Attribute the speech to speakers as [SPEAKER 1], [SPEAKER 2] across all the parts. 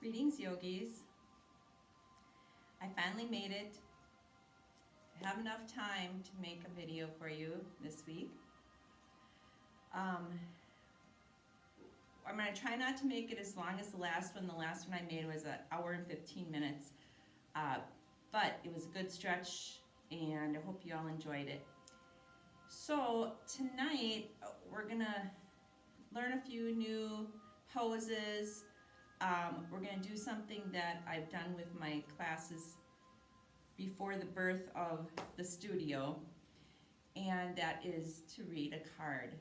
[SPEAKER 1] Greetings, yogis. I finally made it. I have enough time to make a video for you this week. I'm going to try not to make it as long as the last one. The last one I made was an hour and 15 minutes. But it was a good stretch, and I hope you all enjoyed it. So tonight, we're going to learn a few new poses. We're going to do something that I've done with my classes before the birth of the studio, and that is to read a card.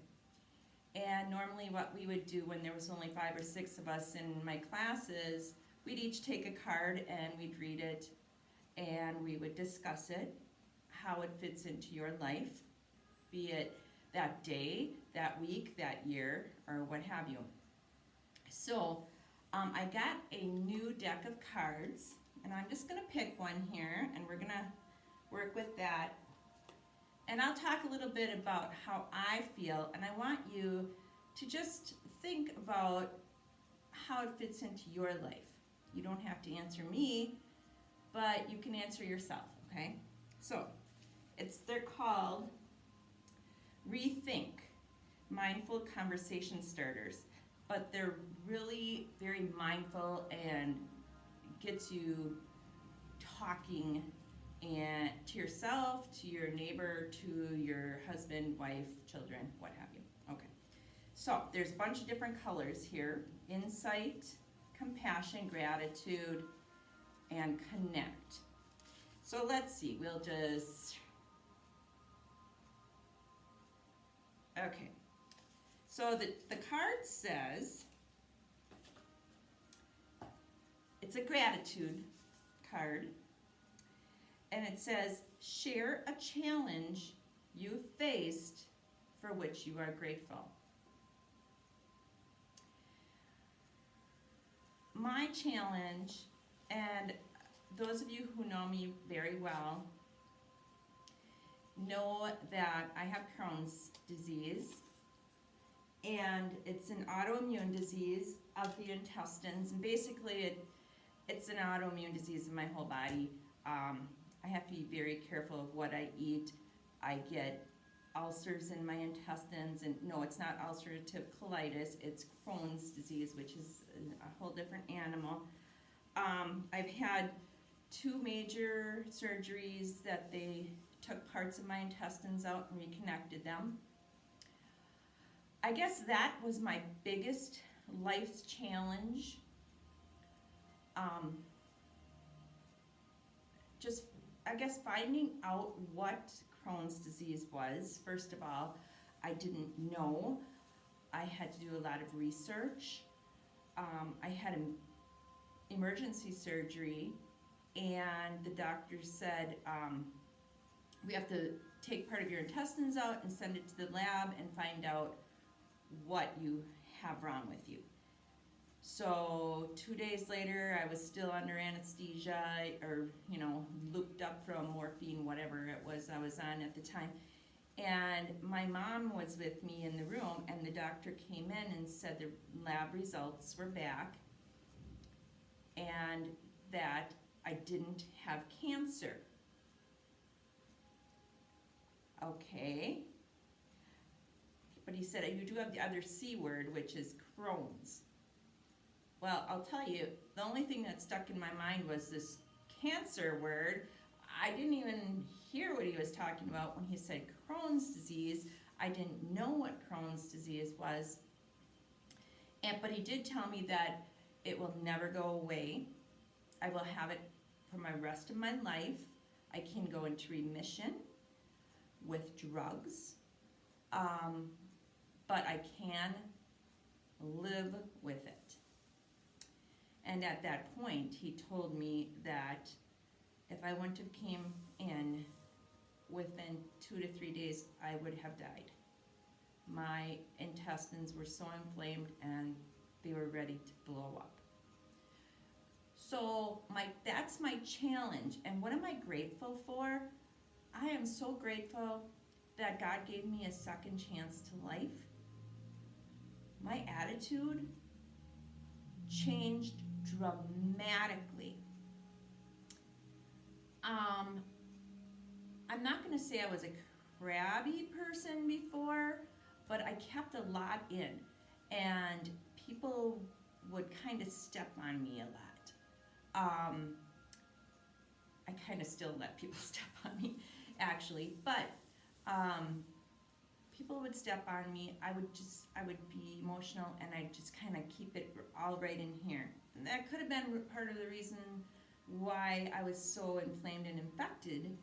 [SPEAKER 1] And normally what we would do when there was only 5 or 6 of us in my classes, we'd each take a card and we'd read it and we would discuss it, how it fits into your life, be it that day, that week, that year, or what have you. So I got a new deck of cards, and I'm just going to pick one here, and we're going to work with that. And I'll talk a little bit about how I feel, and I want you to just think about how it fits into your life. You don't have to answer me, but you can answer yourself, okay? So they're called Rethink Mindful Conversation Starters, but they're really very mindful and gets you talking and to yourself, to your neighbor, to your husband, wife, children, what have you. Okay. So there's a bunch of different colors here: insight, compassion, gratitude, and connect. So let's see. We'll just okay. So the card says, it's a gratitude card, and it says, share a challenge you faced for which you are grateful. My challenge, and those of you who know me very well know that I have Crohn's disease, and it's an autoimmune disease of the intestines, and basically it's an autoimmune disease in my whole body. I have to be very careful of what I eat. I get ulcers in my intestines, and no, it's not ulcerative colitis, it's Crohn's disease, which is a whole different animal. I've had 2 major surgeries that they took parts of my intestines out and reconnected them. I guess that was my biggest life's challenge. Just, I guess, finding out what Crohn's disease was. First of all, I didn't know. I had to do a lot of research. I had an emergency surgery, and the doctor said, we have to take part of your intestines out and send it to the lab and find out what you have wrong with you. So 2 days later, I was still under anesthesia, or looped up from morphine, whatever it was I was on at the time. And my mom was with me in the room, and the doctor came in and said the lab results were back and that I didn't have cancer. Okay. But he said, you do have the other C word, which is Crohn's. Well, I'll tell you, the only thing that stuck in my mind was this cancer word. I didn't even hear what he was talking about when he said Crohn's disease. I didn't know what Crohn's disease was. But he did tell me that it will never go away. I will have it for my rest of my life. I can go into remission with drugs. But I can live with it. And at that point, he told me that if I wouldn't have came in within 2 to 3 days, I would have died. My intestines were so inflamed and they were ready to blow up. So that's my challenge. And what am I grateful for? I am so grateful that God gave me a second chance to life. My attitude changed dramatically. I'm not going to say I was a crabby person before, but I kept a lot in, and people would kind of step on me a lot. I kind of still let people step on me, actually, but people would step on me. I would be emotional, and I'd just kind of keep it all right in here. And that could have been part of the reason why I was so inflamed and infected.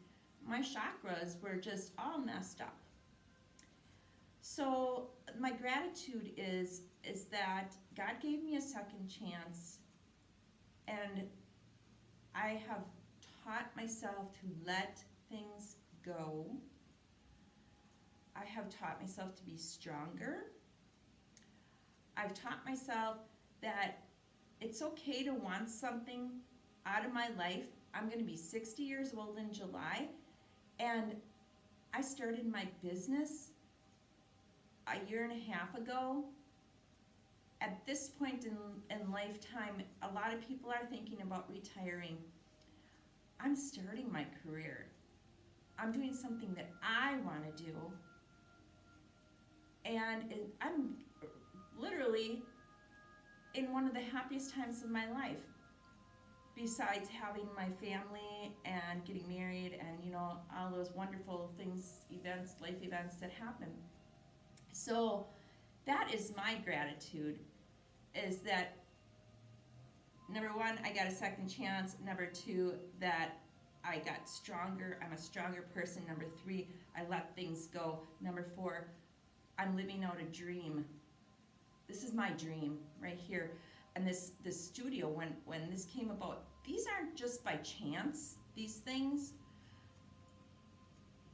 [SPEAKER 1] My chakras were just all messed up. So my gratitude is that God gave me a second chance, and I have taught myself to let things go. I have taught myself to be stronger. I've taught myself that it's okay to want something out of my life. I'm going to be 60 years old in July, and I started my business a year and a half ago. At this point in lifetime, a lot of people are thinking about retiring. I'm starting my career. I'm doing something that I want to do. And I'm literally in one of the happiest times of my life, besides having my family and getting married and, all those wonderful things, events, life events that happen. So that is my gratitude, is that, number one, I got a second chance. Number two, that I got stronger. I'm a stronger person. Number three, I let things go. Number four, I'm living out a dream. This is my dream right here. And this studio, when this came about, these aren't just by chance, these things.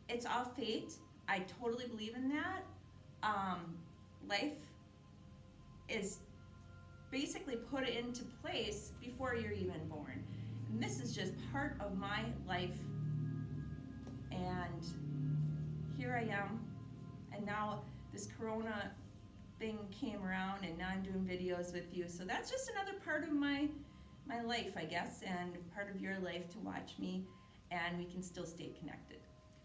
[SPEAKER 1] It's all fate. I totally believe in that. Life is basically put into place before you're even born. And this is just part of my life. And here I am. And now this corona thing came around, and now I'm doing videos with you. So that's just another part of my life, I guess, and part of your life to watch me, and we can still stay connected.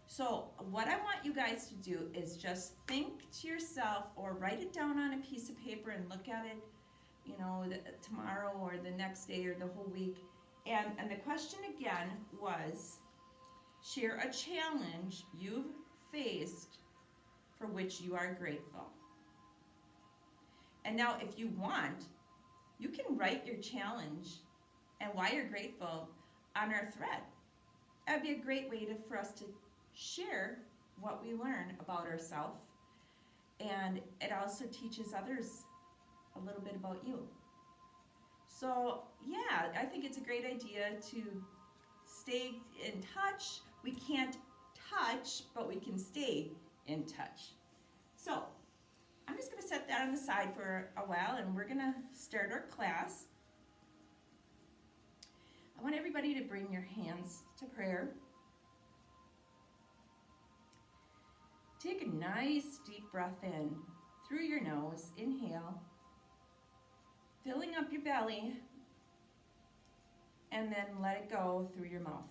[SPEAKER 1] So what I want you guys to do is just think to yourself, or write it down on a piece of paper and look at it, tomorrow or the next day or the whole week. And the question again was, share a challenge you've faced for which you are grateful. And now if you want, you can write your challenge and why you're grateful on our thread. That would be a great way for us to share what we learn about ourselves. And it also teaches others a little bit about you. So yeah, I think it's a great idea to stay in touch. We can't touch, but we can stay in touch. So I'm just going to set that on the side for a while, and we're going to start our class. I want everybody to bring your hands to prayer. Take a nice deep breath in through your nose. Inhale, filling up your belly, and then let it go through your mouth.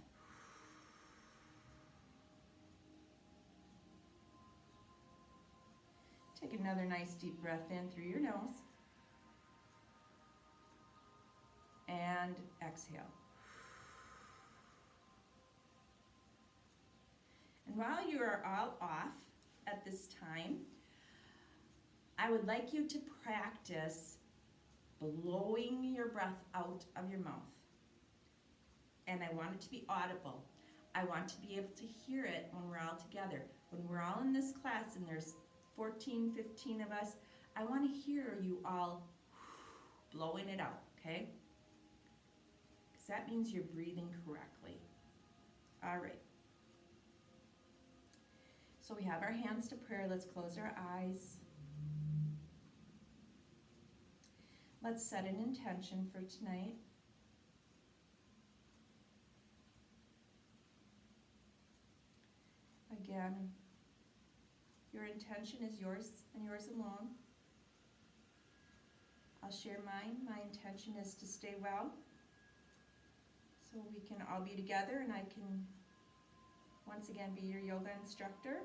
[SPEAKER 1] Take another nice deep breath in through your nose, and exhale. And while you are all off at this time, I would like you to practice blowing your breath out of your mouth. And I want it to be audible. I want to be able to hear it when we're all together. When we're all in this class and there's 14, 15 of us, I want to hear you all blowing it out, okay? Because that means you're breathing correctly. All right. So we have our hands to prayer. Let's close our eyes. Let's set an intention for tonight. Again, your intention is yours and yours alone. I'll share mine. My intention is to stay well, so we can all be together and I can once again be your yoga instructor,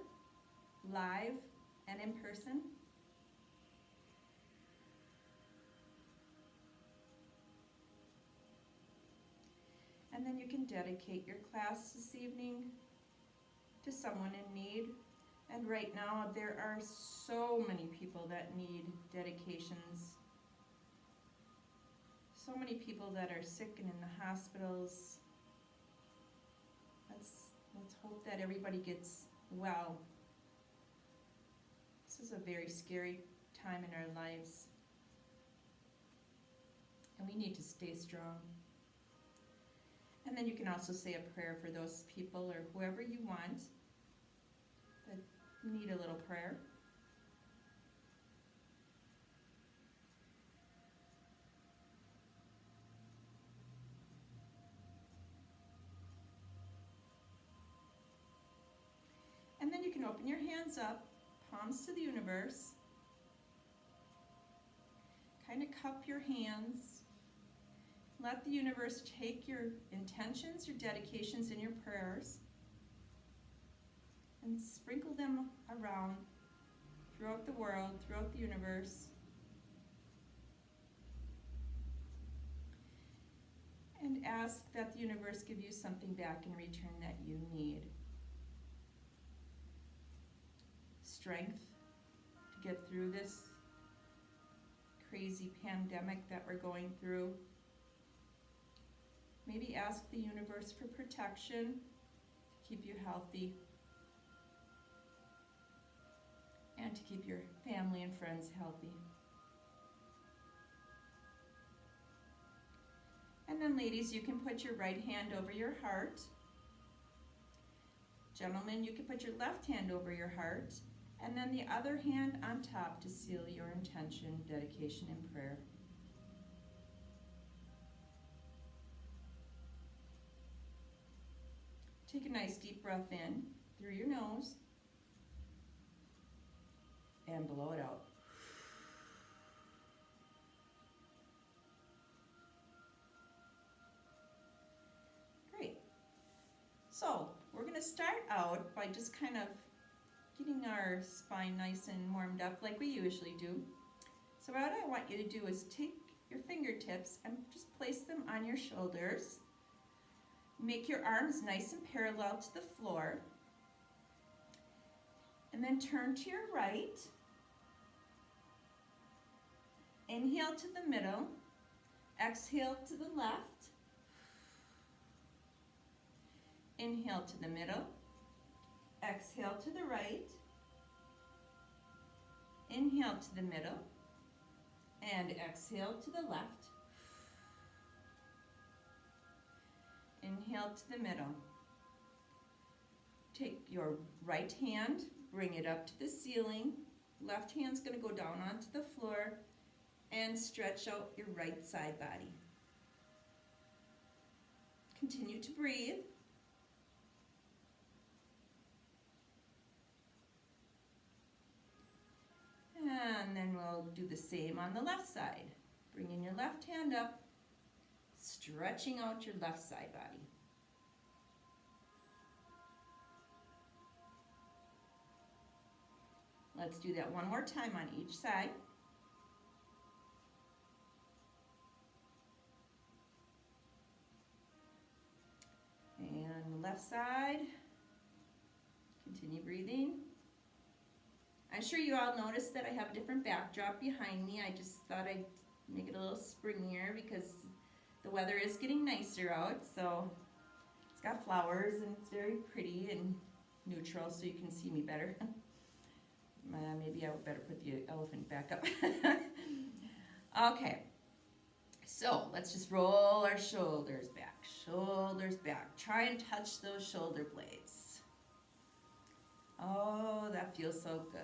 [SPEAKER 1] live and in person. And then you can dedicate your class this evening to someone in need. And right now there are so many people that need dedications. So many people that are sick and in the hospitals. Let's hope that everybody gets well. This is a very scary time in our lives. And we need to stay strong. And then you can also say a prayer for those people or whoever you want that need a little prayer. And then you can open your hands up, palms to the universe. Kind of cup your hands. Let the universe take your intentions, your dedications, and your prayers and sprinkle them around throughout the world, throughout the universe. And ask that the universe give you something back in return that you need. Strength to get through this crazy pandemic that we're going through. Maybe ask the universe for protection to keep you healthy and to keep your family and friends healthy. And then ladies, you can put your right hand over your heart. Gentlemen, you can put your left hand over your heart and then the other hand on top to seal your intention, dedication, and prayer. Take a nice deep breath in through your nose and blow it out. Great. So we're going to start out by just kind of getting our spine nice and warmed up like we usually do. So what I want you to do is take your fingertips and just place them on your shoulders. Make your arms nice and parallel to the floor. And then turn to your right. Inhale to the middle. Exhale to the left. Inhale to the middle. Exhale to the right. Inhale to the middle. And exhale to the left. Inhale to the middle. Take your right hand, bring it up to the ceiling. Left hand's going to go down onto the floor and stretch out your right side body. Continue to breathe. And then we'll do the same on the left side. Bringing your left hand up, stretching out your left side body. Let's do that one more time on each side. And the left side. Continue breathing. I'm sure you all noticed that I have a different backdrop behind me. I just thought I'd make it a little springier because the weather is getting nicer out. So it's got flowers and it's very pretty and neutral so you can see me better. Maybe I would better put the elephant back up. Okay, so let's just roll our shoulders back. Shoulders back. Try and touch those shoulder blades. Oh, that feels so good.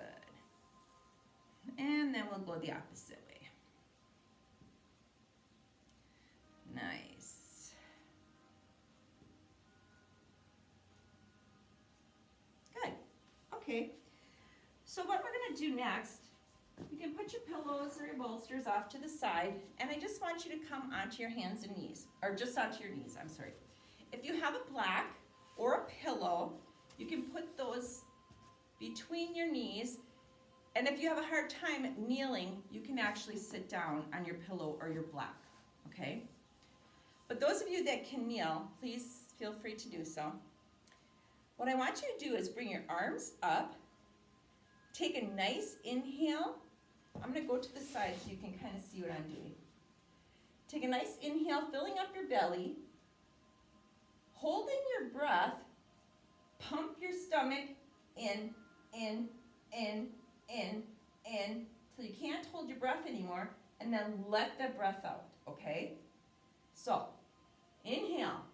[SPEAKER 1] And then we'll go the opposite way. Nice. Good. Okay. So what we're going to do next You can put your pillows or your bolsters off to the side, and I just want you to come onto your hands and knees, or just onto your knees, I'm sorry. If you have a block or a pillow, you can put those between your knees, and if you have a hard time kneeling, you can actually sit down on your pillow or your block, okay? But those of you that can kneel, please feel free to do so. What I want you to do is bring your arms up, take a nice inhale. I'm going to go to the side so you can kind of see what I'm doing. Take a nice inhale, filling up your belly, holding your breath, pump your stomach in, till you can't hold your breath anymore, and then let the breath out, okay? So, inhale,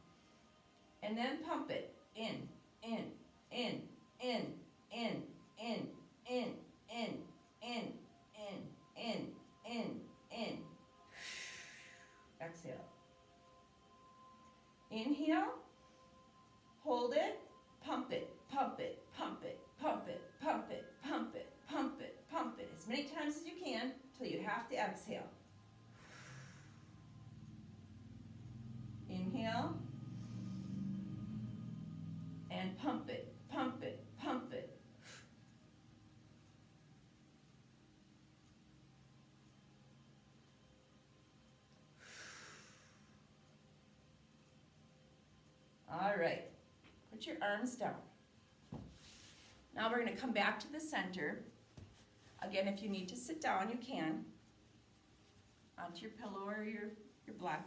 [SPEAKER 1] and then pump it in. Exhale. Inhale, hold it, pump it, pump it, pump it, pump it, pump it, pump it, pump it, pump it, as many times as you can till you have to exhale. Inhale, and pump it, pump it, pump it. All right, put your arms down. Now we're going to come back to the center. Again, if you need to sit down, you can. Onto your pillow or your block.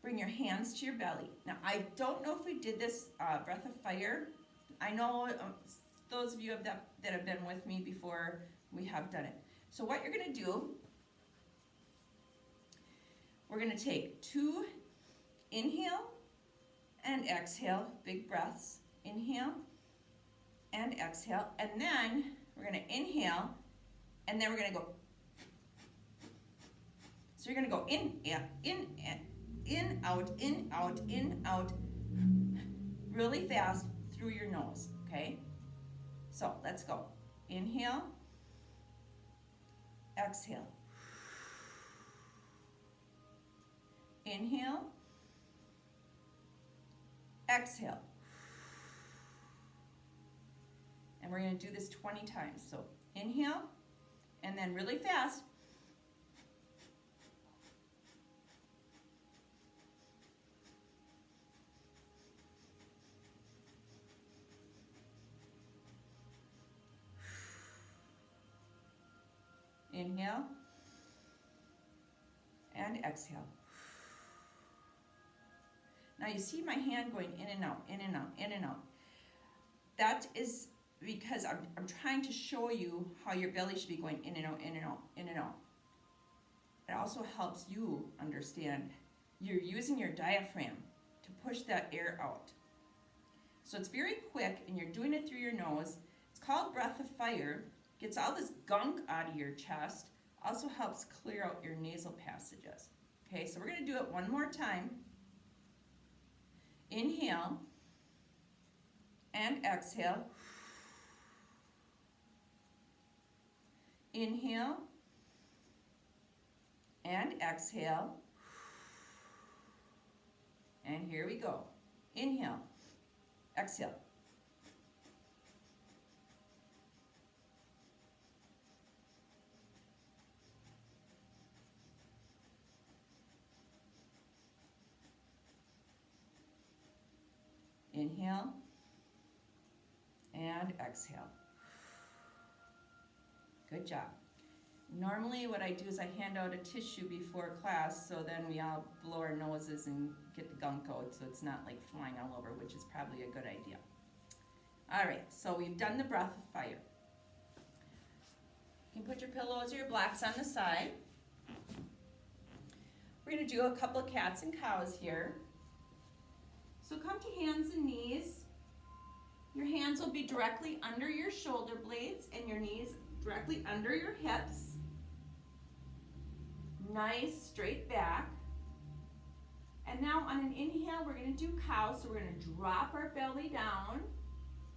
[SPEAKER 1] Bring your hands to your belly. Now, I don't know if we did this breath of fire. I know those of you that have been with me before, we have done it. So what you're going to do, we're going to take 2 inhale and exhale, big breaths. Inhale and exhale, and then we're going to inhale, and then we're going to go. So you're going to go in, out, in, out, really fast through your nose, okay? So let's go. Inhale, exhale. Inhale, exhale. And we're going to do this 20 times. So inhale, and then really fast. Inhale, and exhale. Now you see my hand going in and out, in and out, in and out. That is because I'm trying to show you how your belly should be going in and out, in and out, in and out. It also helps you understand you're using your diaphragm to push that air out. So it's very quick, and you're doing it through your nose. It's called breath of fire. Gets all this gunk out of your chest. Also helps clear out your nasal passages. Okay, so we're going to do it one more time. Inhale and exhale. Inhale and exhale. And here we go. Inhale, exhale. Inhale and exhale. Good job. Normally what I do is I hand out a tissue before class, so then we all blow our noses and get the gunk out so it's not like flying all over, which is probably a good idea. All right, so we've done the breath of fire. You can put your pillows or your blocks on the side. We're going to do a couple of cats and cows here. So come to hands and knees. Your hands will be directly under your shoulder blades and your knees directly under your hips. Nice straight back. And now on an inhale, we're going to do cow. So we're going to drop our belly down.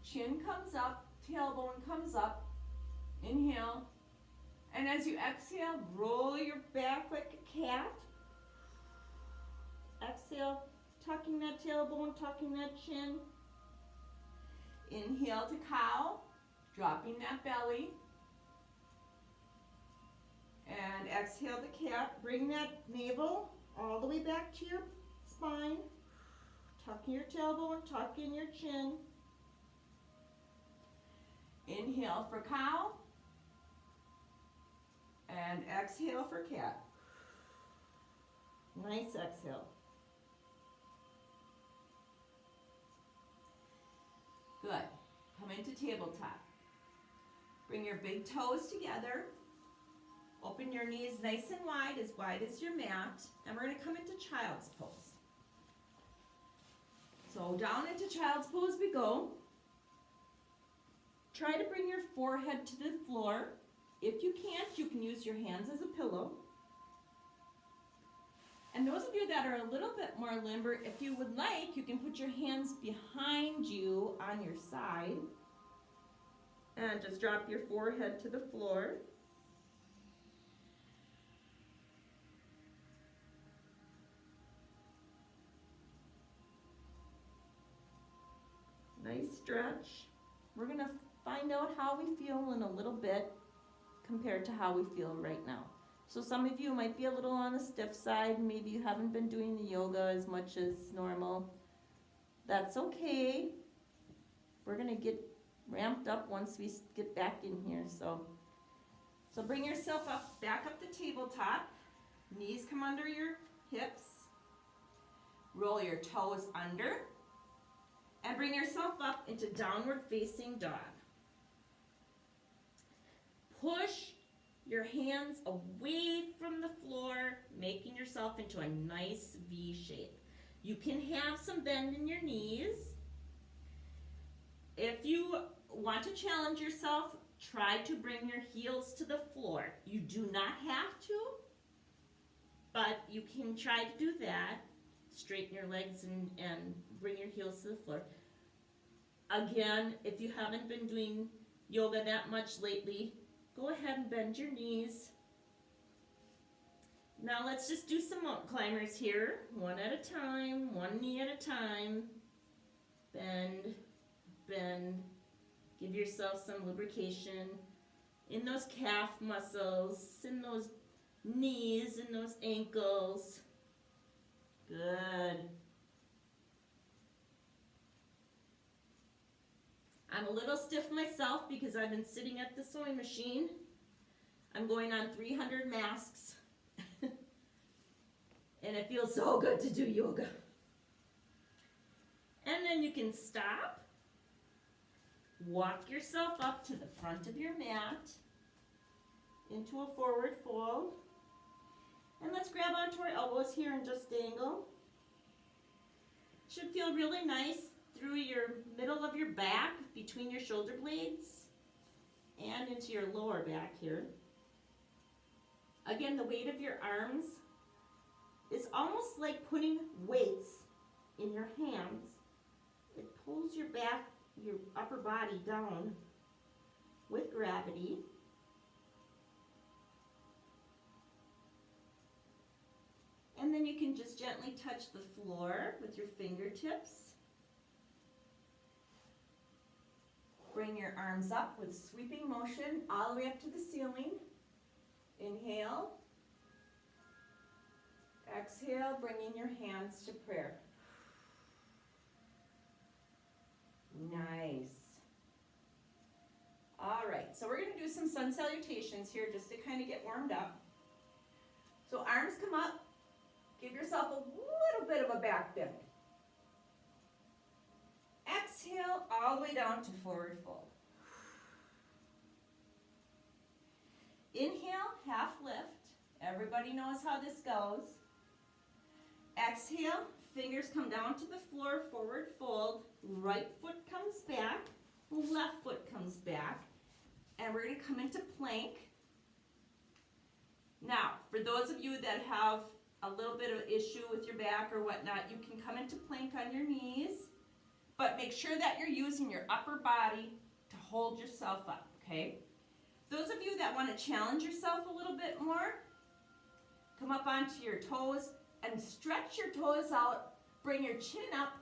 [SPEAKER 1] Chin comes up, tailbone comes up. Inhale And as you exhale, roll your back like a cat. Exhale, tucking that tailbone, tucking that chin. Inhale to cow, dropping that belly. And exhale to cat. Bring that navel all the way back to your spine. Tuck in your tailbone, tuck in your chin. Inhale for cow. And exhale for cat. Nice exhale. Good. Come into tabletop. Bring your big toes together. Open your knees nice and wide as your mat. And we're going to come into child's pose. So down into child's pose we go. Try to bring your forehead to the floor. If you can't, you can use your hands as a pillow. And those of you that are a little bit more limber, if you would like, you can put your hands behind you on your side. And just drop your forehead to the floor. Nice stretch. We're going to find out how we feel in a little bit compared to how we feel right now. So some of you might be a little on the stiff side. Maybe you haven't been doing the yoga as much as normal. That's okay. We're going to get ramped up once we get back in here. So bring yourself up, back up the tabletop. Knees come under your hips. Roll your toes under. And bring yourself up into downward facing dog. Push your hands away from the floor, making yourself into a nice V shape. You can have some bend in your knees. If you want to challenge yourself, try to bring your heels to the floor. You do not have to, but you can try to do that. Straighten your legs and bring your heels to the floor. Again, if you haven't been doing yoga that much lately, go ahead and bend your knees. Now let's just do some mountain climbers here. One at a time, one knee at a time. Bend, bend. Give yourself some lubrication in those calf muscles, in those knees, in those ankles. Good. I'm a little stiff myself because I've been sitting at the sewing machine. I'm going on 300 masks. And it feels so good to do yoga. And then you can stop. Walk yourself up to the front of your mat into a forward fold. And let's grab onto our elbows here and just dangle. Should feel really nice through your middle of your back, between your shoulder blades, and into your lower back here. Again, the weight of your arms is almost like putting weights in your hands. It pulls your back, your upper body down with gravity. And then you can just gently touch the floor with your fingertips. Bring your arms up with sweeping motion all the way up to the ceiling. Inhale. Exhale, bringing your hands to prayer. Nice. All right, so we're going to do some sun salutations here just to kind of get warmed up. So arms come up. Give yourself a little bit of a back bend. Exhale all the way down to forward fold. Inhale, half lift. Everybody knows how this goes. Exhale, fingers come down to the floor, forward fold. Right foot comes back, left foot comes back. And we're going to come into plank. Now, for those of you that have a little bit of issue with your back or whatnot, you can come into plank on your knees. But make sure that you're using your upper body to hold yourself up, okay? Those of you that want to challenge yourself a little bit more, come up onto your toes and stretch your toes out. Bring your chin up,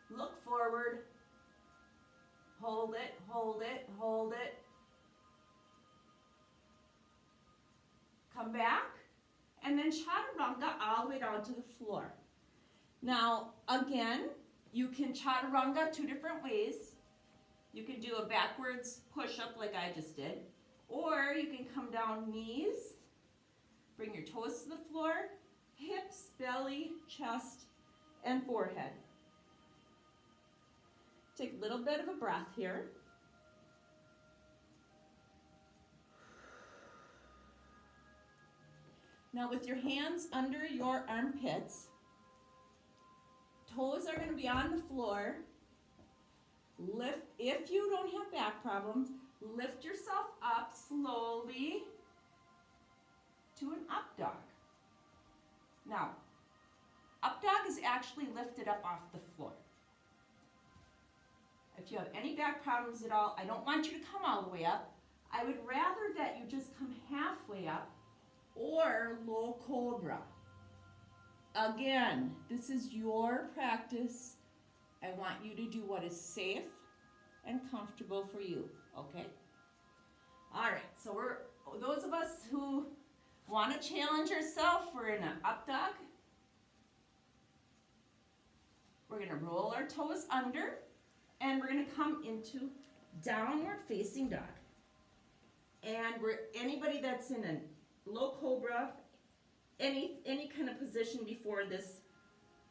[SPEAKER 1] look forward, hold it, hold it, hold it. Come back, and then chaturanga all the way down to the floor. Now, again, you can chaturanga 2 different ways. You can do a backwards push-up like I just did, or you can come down knees, bring your toes to the floor, hips, belly, chest, and forehead. Take a little bit of a breath here. Now with your hands under your armpits, toes are going to be on the floor. Lift, if you don't have back problems, lift yourself up slowly to an up dog. Now, up dog is actually lifted up off the floor. If you have any back problems at all, I don't want you to come all the way up. I would rather that you just come halfway up, or low cobra. Again, this is your practice. I want you to do what is safe and comfortable for you, okay? All right, so those of us who want to challenge ourselves, we're in an up dog. We're going to roll our toes under, and we're going to come into downward facing dog. And anybody that's in a low cobra, any kind of position before this,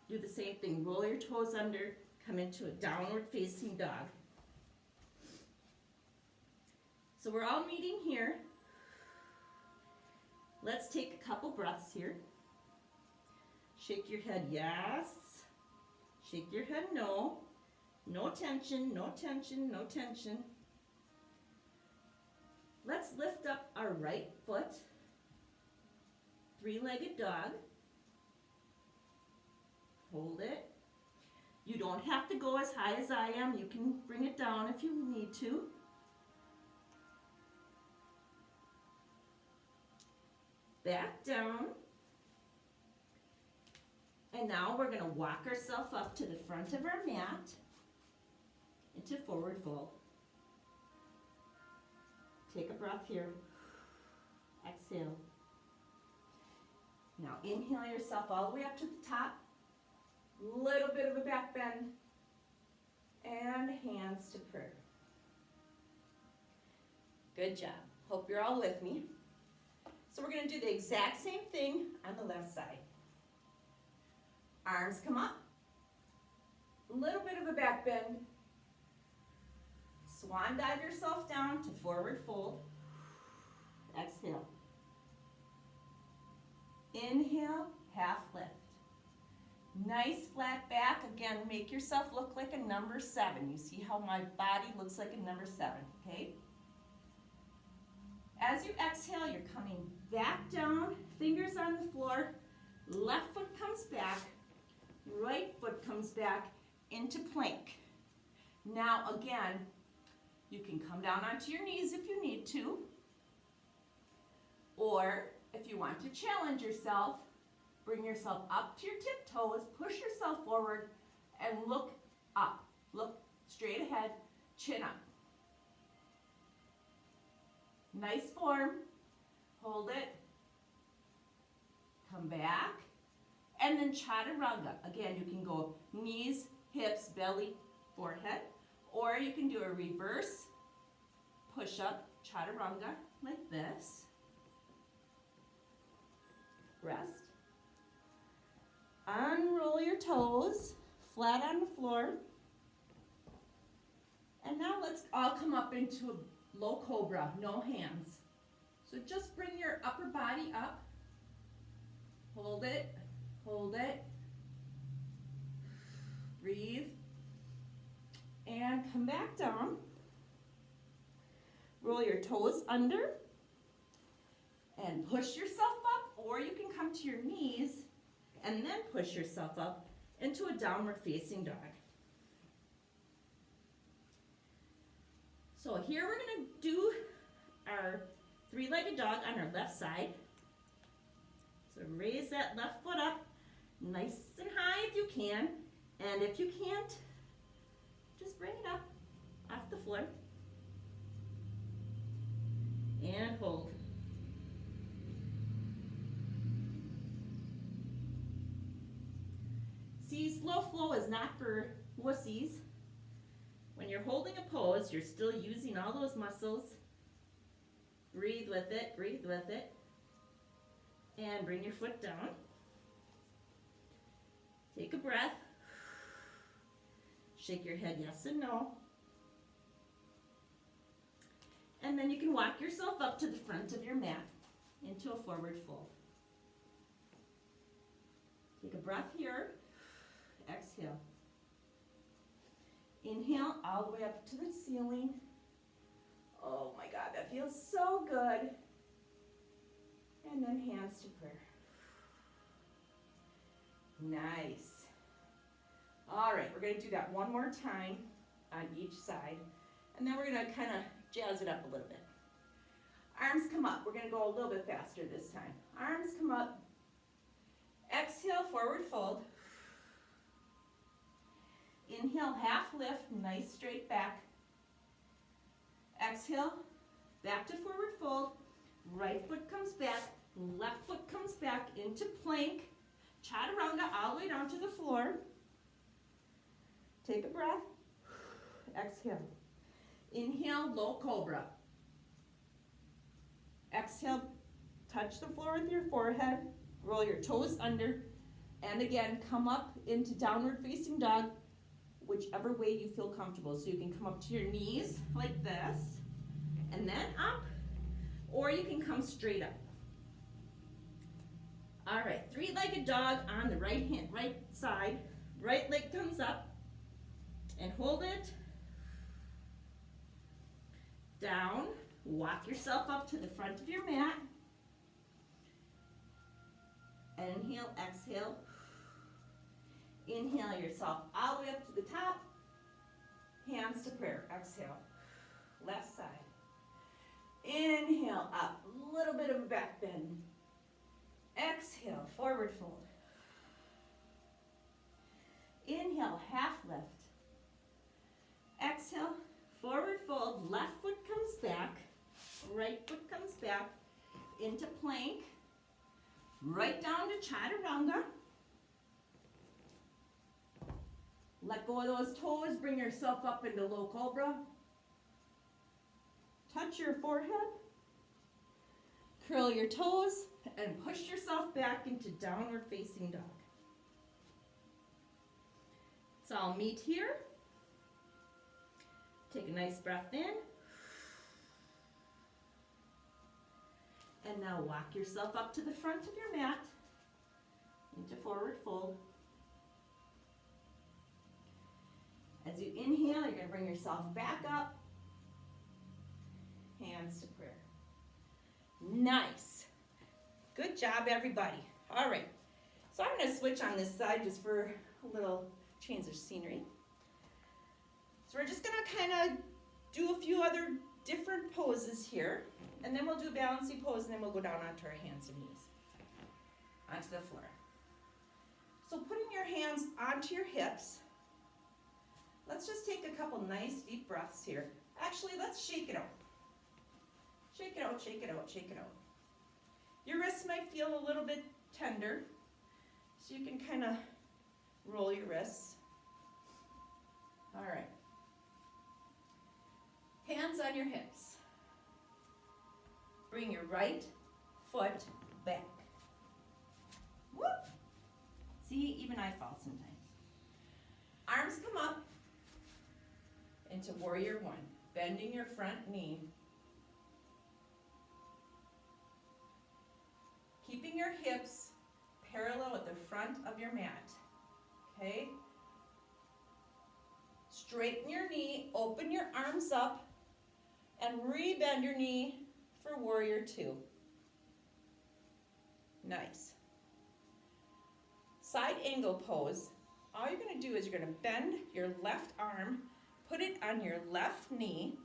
[SPEAKER 1] do the same thing. Roll your toes under, come into a downward facing dog. So we're all meeting here. Let's take a couple breaths here. Shake your head, yes. Shake your head, no. No tension, no tension, no tension. Let's lift up our right foot. 3-legged dog. Hold it. You don't have to go as high as I am. You can bring it down if you need to. Back down. And now we're going to walk ourselves up to the front of our mat into forward fold. Take a breath here. Exhale. Now inhale yourself all the way up to the top. Little bit of a back bend. And hands to prayer. Good job. Hope you're all with me. So we're going to do the exact same thing on the left side. Arms come up. Little bit of a back bend. Swan dive yourself down to forward fold. Exhale. Inhale, half lift. Nice flat back. Again, make yourself look like a number 7. You see how my body looks like a number 7, okay? As you exhale, you're coming back down, fingers on the floor, left foot comes back, right foot comes back into plank. Now again, you can come down onto your knees if you need to, or if you want to challenge yourself, bring yourself up to your tiptoes, push yourself forward, and look up. Look straight ahead, chin up. Nice form. Hold it. Come back. And then chaturanga. Again, you can go knees, hips, belly, forehead. Or you can do a reverse push-up chaturanga like this. Rest. Unroll your toes, flat on the floor. And now let's all come up into a low cobra, no hands. So just bring your upper body up. Hold it, hold it. Breathe. And come back down. Roll your toes under. And push yourself up, or you can come to your knees and then push yourself up into a downward facing dog. So here we're going to do our three-legged dog on our left side. So raise that left foot up, nice and high if you can. And if you can't, just bring it up off the floor. And hold. See, slow flow is not for wussies. When you're holding a pose, you're still using all those muscles. Breathe with it, breathe with it. And bring your foot down. Take a breath. Shake your head yes and no. And then you can walk yourself up to the front of your mat into a forward fold. Take a breath here. Exhale. Inhale all the way up to the ceiling. Oh my God, that feels so good. And then hands to prayer. Nice. All right, we're going to do that one more time on each side. And then we're going to kind of jazz it up a little bit. Arms come up. We're going to go a little bit faster this time. Arms come up. Exhale, forward fold. Inhale, half lift, nice straight back. Exhale, back to forward fold. Right foot comes back, left foot comes back into plank. Chaturanga all the way down to the floor. Take a breath. Exhale. Inhale, low cobra. Exhale, touch the floor with your forehead. Roll your toes under. And again, come up into downward facing dog, whichever way you feel comfortable. So you can come up to your knees like this, and then up, or you can come straight up. All right, three-legged dog on the right side. Right leg comes up, and hold it. Down, walk yourself up to the front of your mat. Inhale, exhale. Inhale yourself all the way up to the top. Hands to prayer. Exhale. Left side. Inhale up. A little bit of a back bend. Exhale. Forward fold. Inhale. Half lift. Exhale. Forward fold. Left foot comes back. Right foot comes back into plank. Right down to chaturanga. Let go of those toes, bring yourself up into low cobra. Touch your forehead. Curl your toes and push yourself back into downward facing dog. It's all meat here. Take a nice breath in. And now walk yourself up to the front of your mat into forward fold. As you inhale, you're going to bring yourself back up. Hands to prayer. Nice. Good job, everybody. All right. So I'm going to switch on this side just for a little change of scenery. So we're just going to kind of do a few other different poses here. And then we'll do a balancing pose, and then we'll go down onto our hands and knees. Onto the floor. So putting your hands onto your hips. Let's just take a couple nice deep breaths here. Actually, let's shake it out. Shake it out, shake it out, shake it out. Your wrists might feel a little bit tender, so you can kind of roll your wrists. All right. Hands on your hips. Bring your right foot back. Whoop. See, even I fall sometimes. Arms come up into warrior one, bending your front knee. Keeping your hips parallel with the front of your mat, okay? Straighten your knee, open your arms up, and re-bend your knee for warrior two. Nice. Side angle pose. All you're going to do is you're going to bend your left arm, put it on your left knee,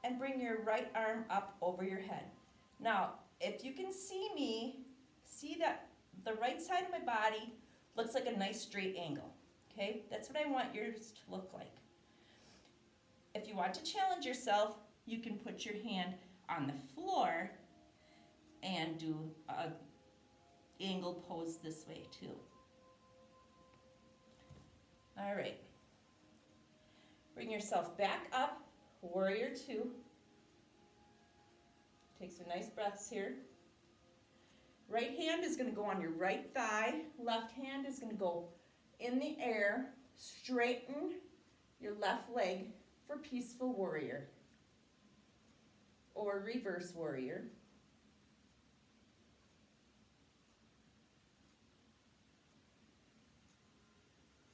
[SPEAKER 1] and bring your right arm up over your head. Now, if you can see me, see that the right side of my body looks like a nice straight angle, okay? That's what I want yours to look like. If you want to challenge yourself, you can put your hand on the floor and do a angle pose this way too. All right. Bring yourself back up, warrior two. Take some nice breaths here. Right hand is going to go on your right thigh. Left hand is going to go in the air. Straighten your left leg for peaceful warrior or reverse warrior.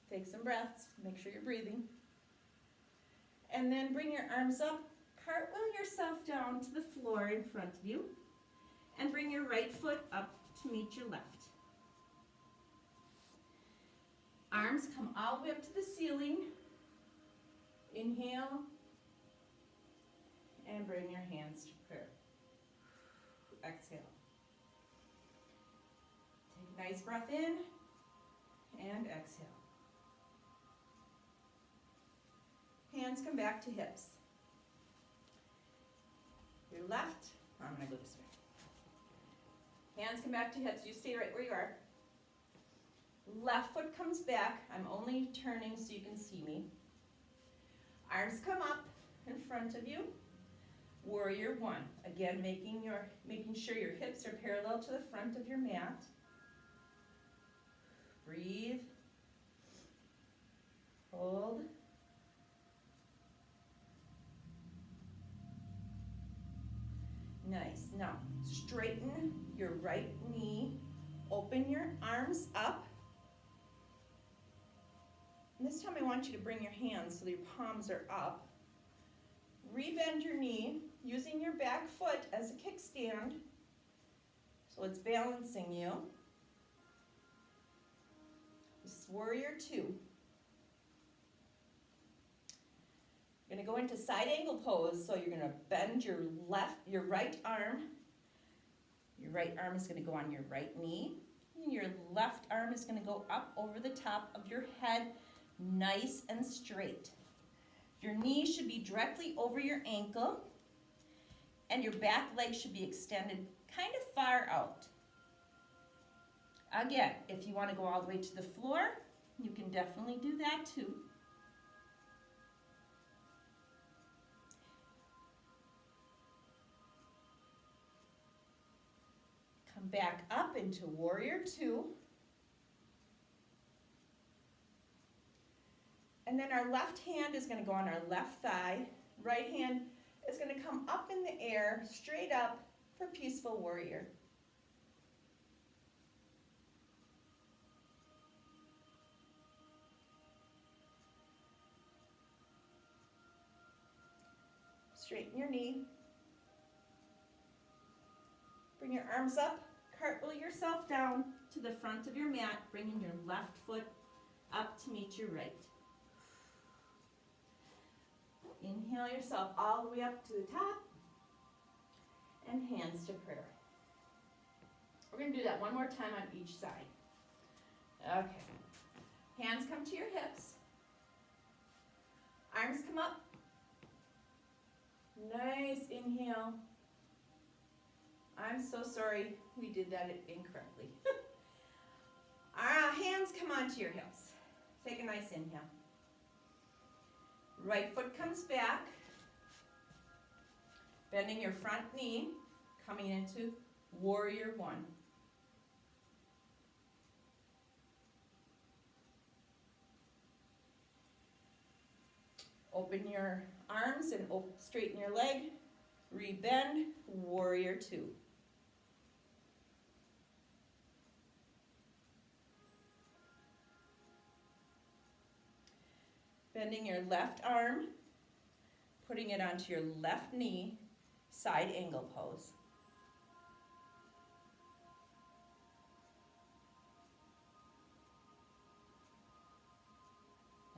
[SPEAKER 1] Take some breaths. Make sure you're breathing. And then bring your arms up. Cartwheel yourself down to the floor in front of you. And bring your right foot up to meet your left. Arms come all the way up to the ceiling. Inhale. And bring your hands to prayer. Exhale. Take a nice breath in and exhale. Hands come back to hips. Your left, I'm going to go this way. Hands come back to hips. You stay right where you are. Left foot comes back. I'm only turning so you can see me. Arms come up in front of you. Warrior one. Again, making sure your hips are parallel to the front of your mat. Breathe. Hold. Nice. Now, straighten your right knee. Open your arms up. And this time I want you to bring your hands so your palms are up. Rebend your knee using your back foot as a kickstand. So it's balancing you. This is warrior two. You're going to go into side angle pose, so you're going to bend your right arm. Your right arm is going to go on your right knee. And your left arm is going to go up over the top of your head, nice and straight. Your knee should be directly over your ankle, and your back leg should be extended kind of far out. Again, if you want to go all the way to the floor, you can definitely do that too. Come back up into warrior two. And then our left hand is going to go on our left thigh. Right hand is going to come up in the air, straight up for peaceful warrior. Straighten your knee. Bring your arms up. Cartwheel yourself down to the front of your mat, bringing your left foot up to meet your right. Inhale yourself all the way up to the top, and hands to prayer. We're going to do that one more time on each side. Okay. Hands come to your hips. Arms come up. Nice inhale. I'm so sorry we did that incorrectly. Hands come onto your hips. Take a nice inhale. Right foot comes back. Bending your front knee, coming into warrior one. Open your arms and straighten your leg. Rebend, warrior two. Bending your left arm, putting it onto your left knee, side angle pose.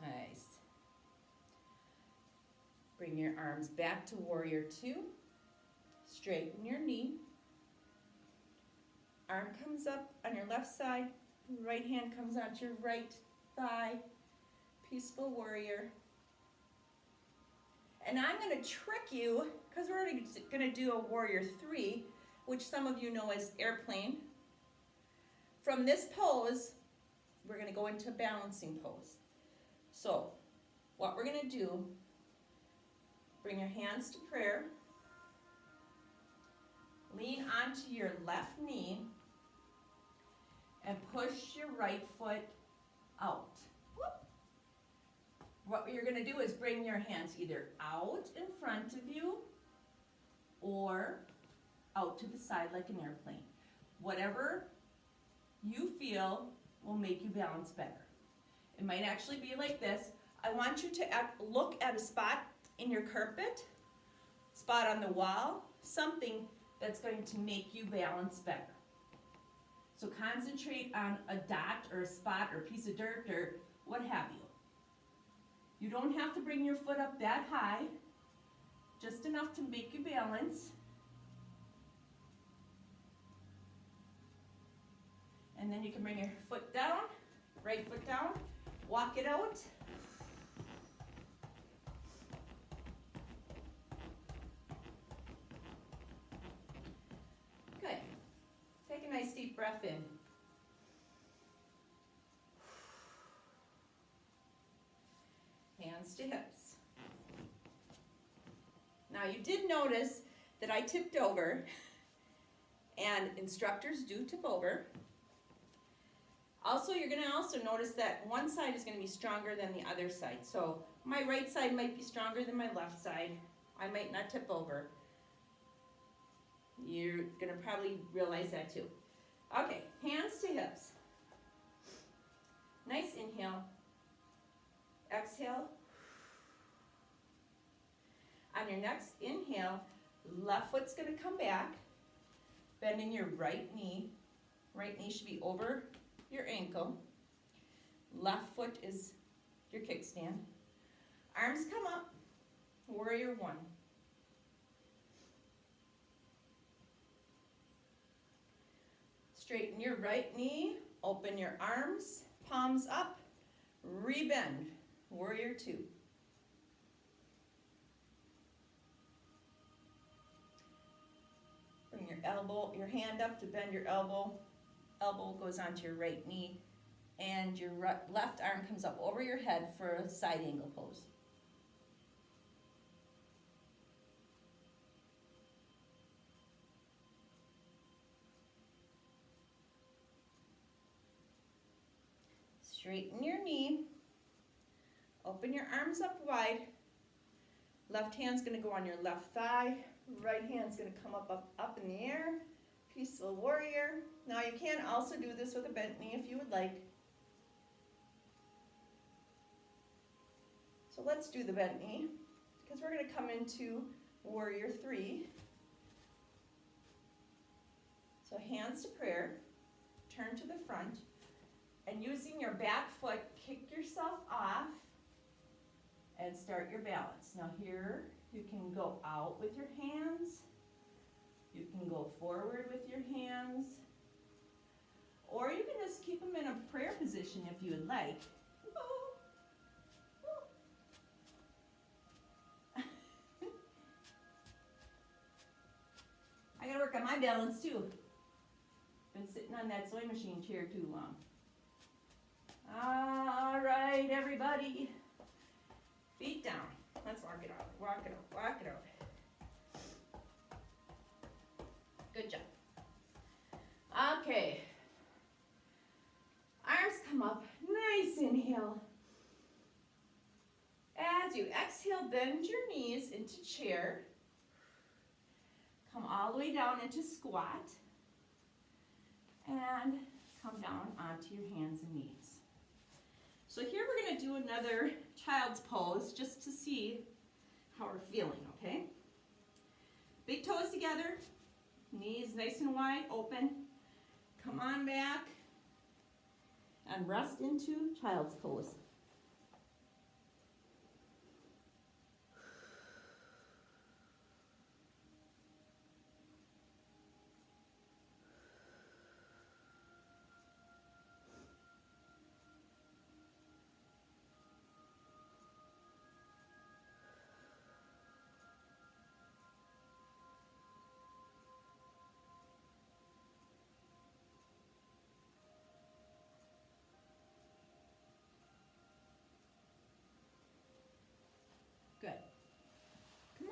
[SPEAKER 1] Nice. Bring your arms back to warrior two. Straighten your knee. Arm comes up on your left side. Right hand comes onto your right thigh. Peaceful warrior. And I'm going to trick you, because we're already going to do a warrior three, which some of you know as airplane. From this pose, we're going to go into a balancing pose. So, what we're going to do, bring your hands to prayer. Lean onto your left knee and push your right foot out. Whoop. What you're going to do is bring your hands either out in front of you or out to the side like an airplane. Whatever you feel will make you balance better. It might actually be like this. I want you to look at a spot in your carpet, spot on the wall, something that's going to make you balance better. So concentrate on a dot or a spot or a piece of dirt or what have you. You don't have to bring your foot up that high, just enough to make you balance. And then you can bring your foot down, right foot down, walk it out. Good. Take a nice deep breath in. Hands to hips. Now you did notice that I tipped over, and instructors do tip over. Also, you're going to also notice that one side is going to be stronger than the other side. So my right side might be stronger than my left side. I might not tip over. You're going to probably realize that too. Okay, hands to hips. Nice inhale. Exhale. On your next inhale, left foot's going to come back, bending your right knee. Right knee should be over your ankle. Left foot is your kickstand. Arms come up, warrior one. Straighten your right knee, open your arms, palms up, rebend, warrior two. Bring your hand up to bend your elbow. Elbow goes onto your right knee, and your left arm comes up over your head for a side angle pose. Straighten your knee, open your arms up wide. Left hand's going to go on your left thigh, right hand's going to come up in the air. Peaceful warrior. Now you can also do this with a bent knee if you would like. So let's do the bent knee, because we're going to come into warrior three. So hands to prayer, turn to the front, and using your back foot, kick yourself off and start your balance. Now here, you can go out with your hands. You can go forward with your hands, or you can just keep them in a prayer position if you would like. I gotta work on my balance too. Been sitting on that sewing machine chair too long. All right, everybody. Feet down. Let's walk it out, walk it out, walk it out. Good job. Okay. Arms come up. Nice inhale. As you exhale, bend your knees into chair. Come all the way down into squat. And come down onto your hands and knees. So here we're going to do another child's pose just to see how we're feeling, okay? Big toes together. Knees nice and wide open. Come on back and rest into child's pose.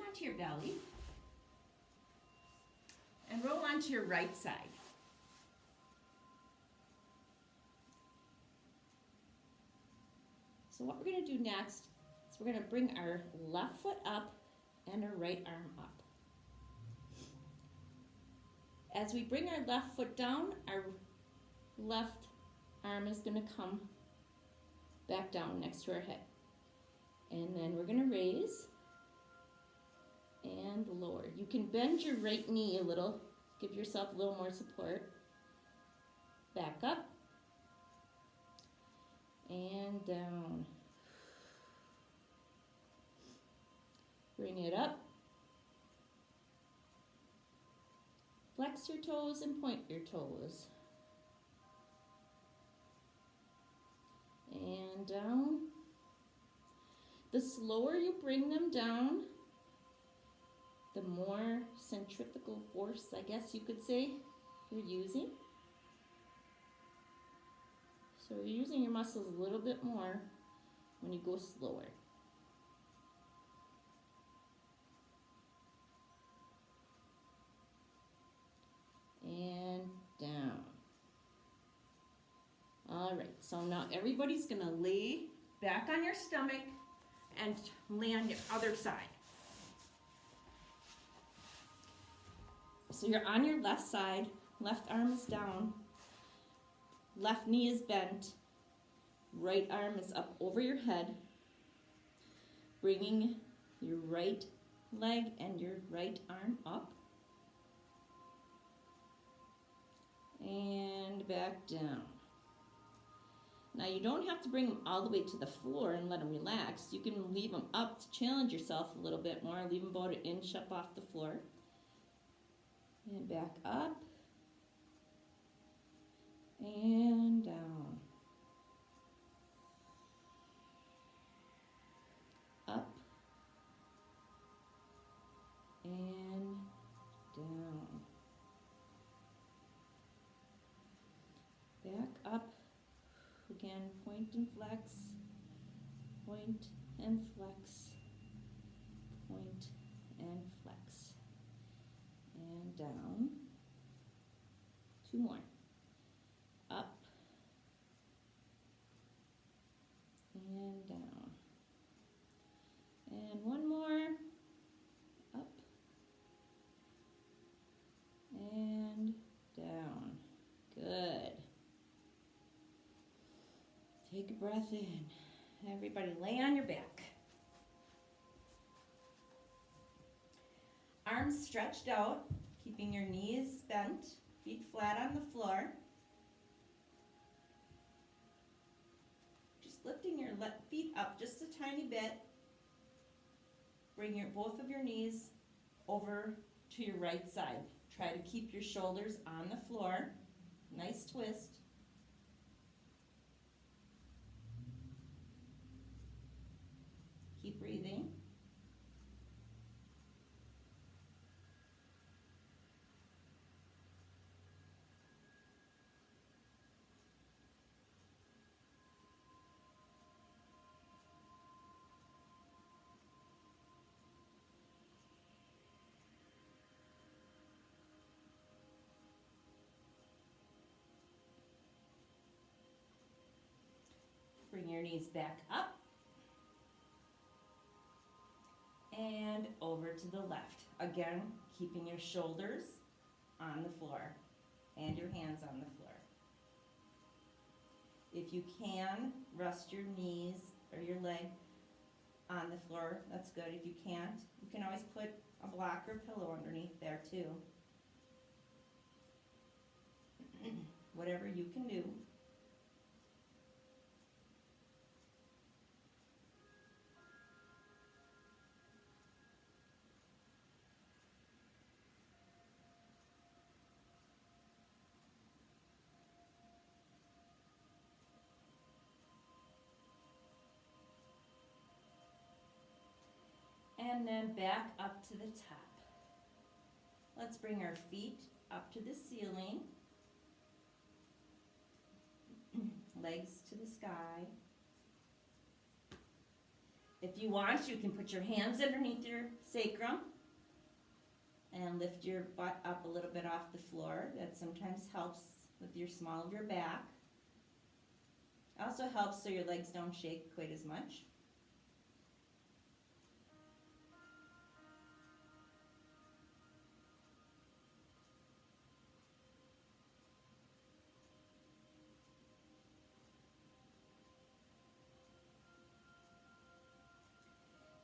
[SPEAKER 1] onto your belly and roll onto your right side. So what we're going to do next is we're going to bring our left foot up and our right arm up. As we bring our left foot down, our left arm is going to come back down next to our head. And then we're going to raise and lower. You can bend your right knee a little, give yourself a little more support. Back up and down. Bring it up. Flex your toes and point your toes. And down. The slower you bring them down, the more centrifugal force, I guess you could say, you're using. So you're using your muscles a little bit more when you go slower. And down. All right, so now everybody's gonna lay back on your stomach and lay on your other side. So you're on your left side, left arm is down, left knee is bent, right arm is up over your head, bringing your right leg and your right arm up, and back down. Now you don't have to bring them all the way to the floor and let them relax. You can leave them up to challenge yourself a little bit more. Leave them about an inch up off the floor. And back up. And down. Up. And down. Back up. Again, point and flex, point and flex, point and flex, and down. 2 more. Up and down. And 1 more. Up and down. Good. Take a breath in. Everybody lay on your back. Arms stretched out, keeping your knees bent, feet flat on the floor. Just lifting your feet up just a tiny bit. Bring both of your knees over to your right side. Try to keep your shoulders on the floor. Nice twist. Keep breathing. Bring your knees back up. And over to the left. Again, keeping your shoulders on the floor and your hands on the floor. If you can, rest your knees or your leg on the floor. That's good. If you can't, you can always put a block or pillow underneath there too. Whatever you can do. And then back up to the top. Let's bring our feet up to the ceiling. Legs to the sky. If you want, you can put your hands underneath your sacrum and lift your butt up a little bit off the floor. That sometimes helps with your small of your back. Also helps so your legs don't shake quite as much.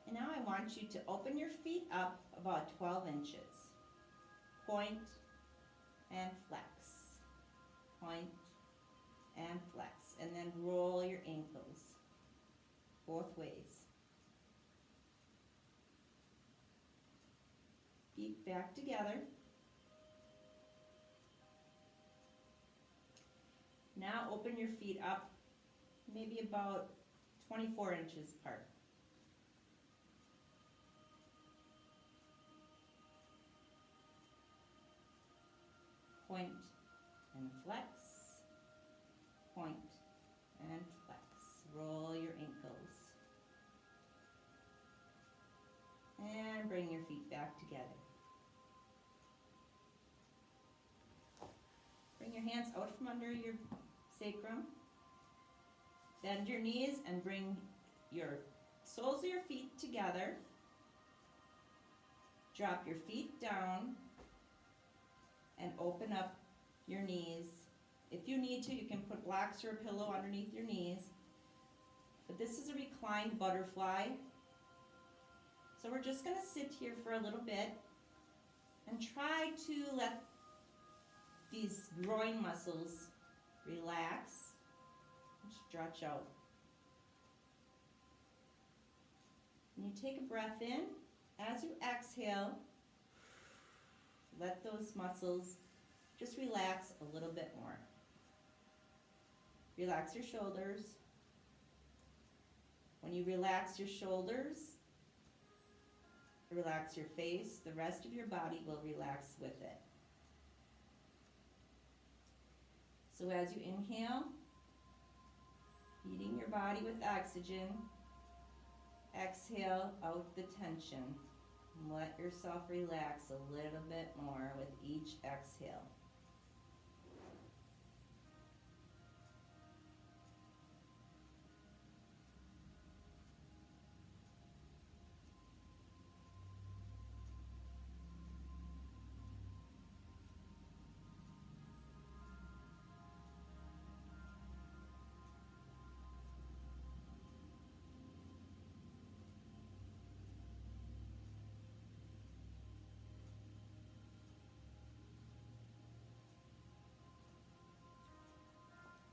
[SPEAKER 1] And now I want you to open your feet up about 12 inches. Point and flex. Point and flex. And then roll your ankles both ways. Feet back together. Now open your feet up maybe about 24 inches apart. Point and flex. Point and flex. Roll your ankles. And bring your feet back together. Bring your hands out from under your sacrum. Bend your knees and bring your soles of your feet together. Drop your feet down and open up your knees. If you need to, you can put blocks or a pillow underneath your knees. But this is a reclined butterfly. So we're just going to sit here for a little bit and try to let these groin muscles relax and stretch out. And you take a breath in. As you exhale, let those muscles just relax a little bit more. Relax your shoulders. When you relax your shoulders, relax your face, the rest of your body will relax with it. So as you inhale, feeding your body with oxygen, exhale out the tension. Let yourself relax a little bit more with each exhale.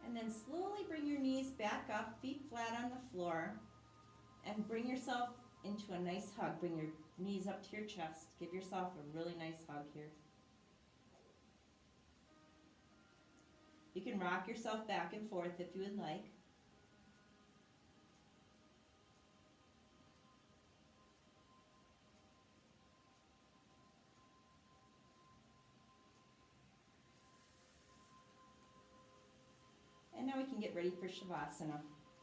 [SPEAKER 1] And then slowly bring your knees back up, feet flat on the floor, and bring yourself into a nice hug. Bring your knees up to your chest. Give yourself a really nice hug here. You can rock yourself back and forth if you would like. And now we can get ready for Shavasana.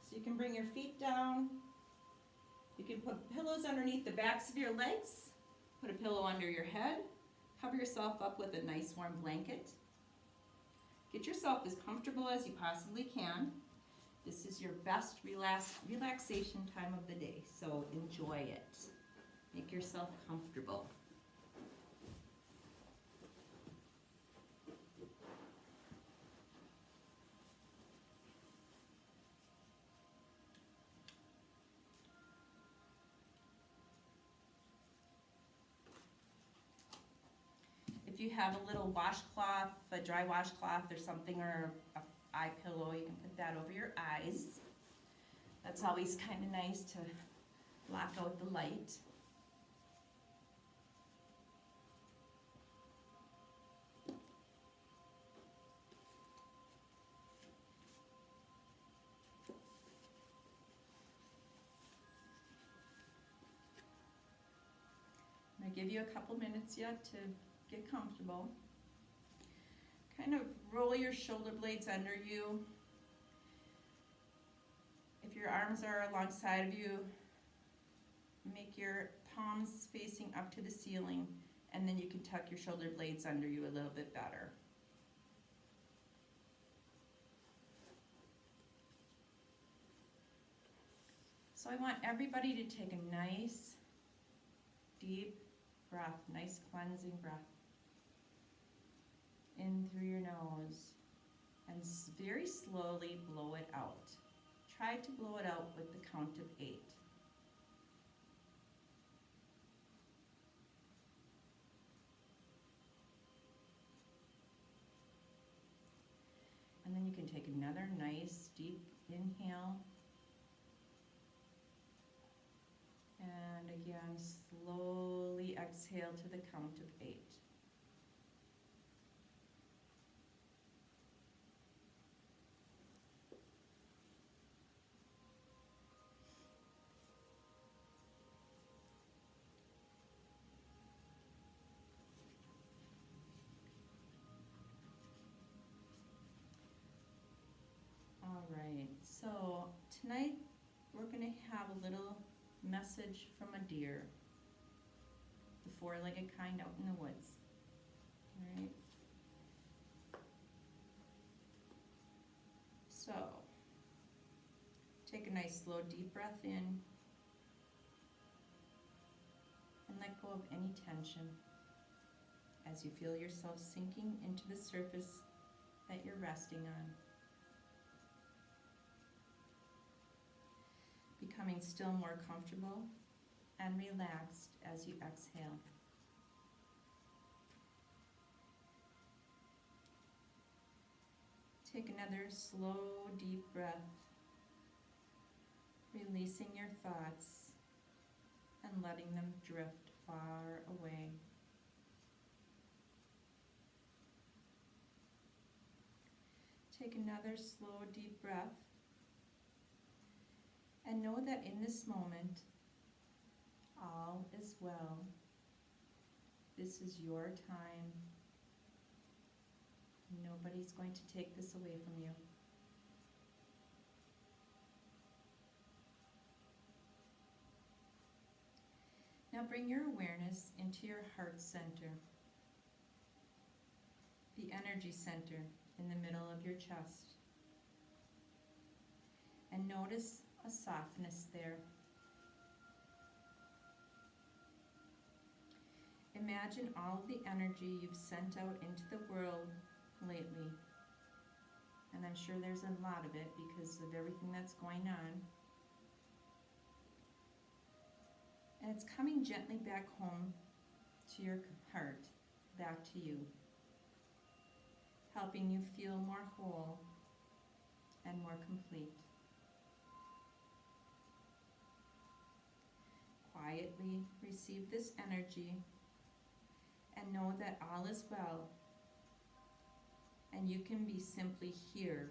[SPEAKER 1] So you can bring your feet down. You can put pillows underneath the backs of your legs. Put a pillow under your head. Cover yourself up with a nice warm blanket. Get yourself as comfortable as you possibly can. This is your best relaxation time of the day, so enjoy it. Make yourself comfortable. If you have a little washcloth, a dry washcloth or something, or an eye pillow, you can put that over your eyes. That's always kind of nice to block out the light. I'm going to give you a couple minutes yet to get comfortable. Kind of roll your shoulder blades under you. If your arms are alongside of you, make your palms facing up to the ceiling, and then you can tuck your shoulder blades under you a little bit better. So I want everybody to take a nice, deep breath, nice cleansing breath in through your nose, and very slowly blow it out. Try to blow it out with the count of 8. And then you can take another nice deep inhale. And again, slowly exhale to the count of 8. All right, so tonight we're going to have a little message from a deer, the four-legged kind out in the woods. All right. So, take a nice slow deep breath in and let go of any tension as you feel yourself sinking into the surface that you're resting on. Becoming still more comfortable and relaxed as you exhale. Take another slow, deep breath, releasing your thoughts and letting them drift far away. Take another slow, deep breath, and know that in this moment, all is well. This is your time. Nobody's going to take this away from you. Now bring your awareness into your heart center, the energy center in the middle of your chest. And notice a softness there. Imagine all of the energy you've sent out into the world lately. And I'm sure there's a lot of it because of everything that's going on. And it's coming gently back home to your heart, back to you, helping you feel more whole and more complete. Quietly receive this energy and know that all is well, and you can be simply here.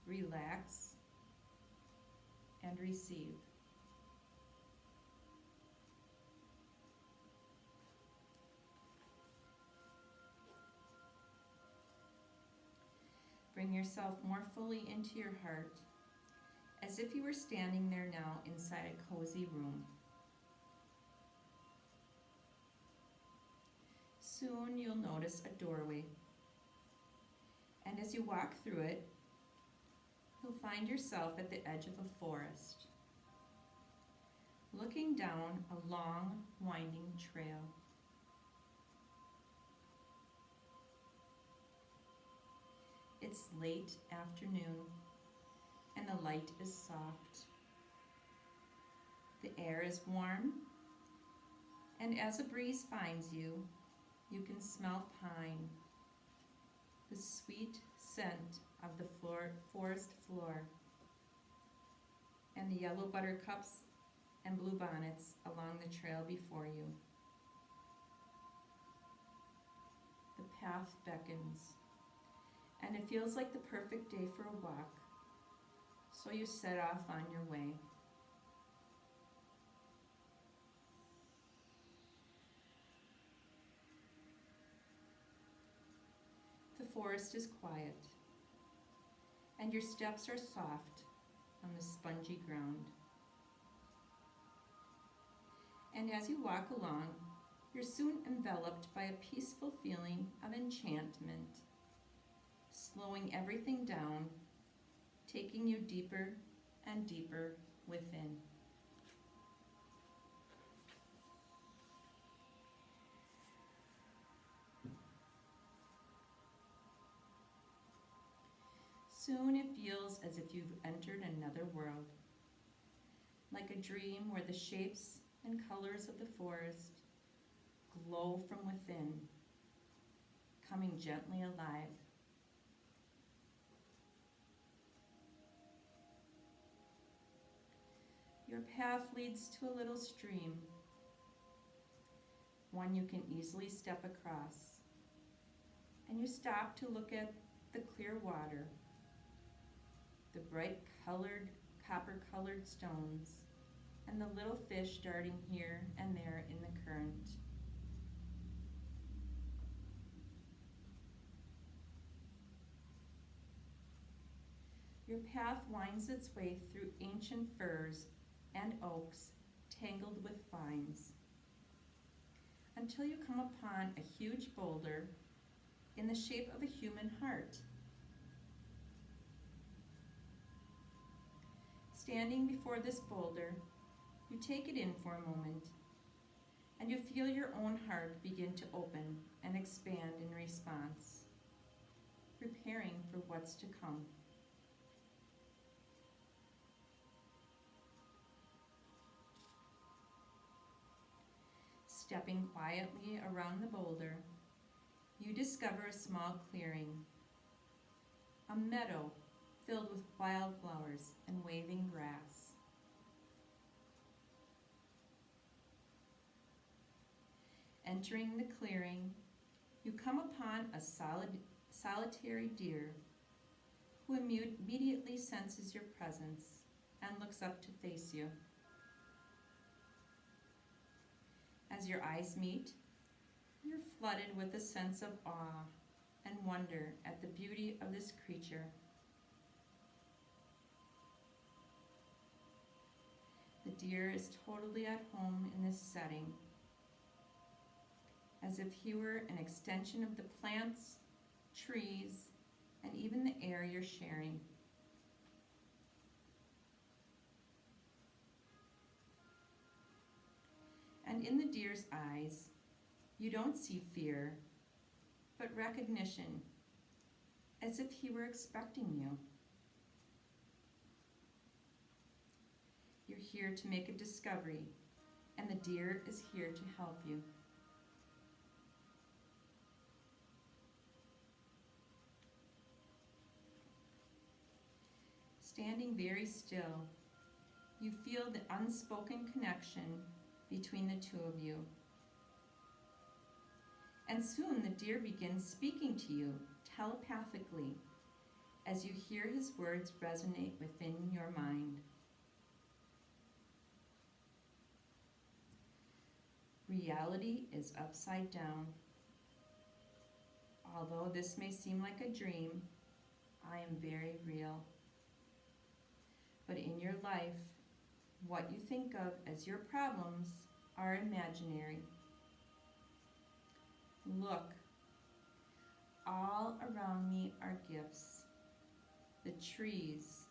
[SPEAKER 1] Relax and receive. Bring yourself more fully into your heart, as if you were standing there now inside a cozy room. Soon you'll notice a doorway, and as you walk through it, you'll find yourself at the edge of a forest, looking down a long, winding trail. It's late afternoon, and the light is soft. The air is warm, and as a breeze finds you, you can smell pine, the sweet scent of the forest floor, and the yellow buttercups and bluebonnets along the trail before you. The path beckons, and it feels like the perfect day for a walk, so you set off on your way. The forest is quiet, and your steps are soft on the spongy ground. And as you walk along, you're soon enveloped by a peaceful feeling of enchantment, slowing everything down, taking you deeper and deeper within. Soon it feels as if you've entered another world, like a dream where the shapes and colors of the forest glow from within, coming gently alive. Your path leads to a little stream, one you can easily step across, and you stop to look at the clear water, the bright colored, copper-colored stones, and the little fish darting here and there in the current. Your path winds its way through ancient firs and oaks tangled with vines, until you come upon a huge boulder in the shape of a human heart. Standing before this boulder, you take it in for a moment, and you feel your own heart begin to open and expand in response, preparing for what's to come. Stepping quietly around the boulder, you discover a small clearing, a meadow filled with wildflowers and waving grass. Entering the clearing, you come upon a solitary deer who immediately senses your presence and looks up to face you. As your eyes meet, you're flooded with a sense of awe and wonder at the beauty of this creature. The deer is totally at home in this setting, as if he were an extension of the plants, trees, and even the air you're sharing. And in the deer's eyes, you don't see fear, but recognition, as if he were expecting you. You're here to make a discovery, and the deer is here to help you. Standing very still, you feel the unspoken connection between the two of you. And soon the deer begins speaking to you telepathically as you hear his words resonate within your mind. Reality is upside down. Although this may seem like a dream, I am very real. But in your life, what you think of as your problems are imaginary. Look, all around me are gifts. The trees,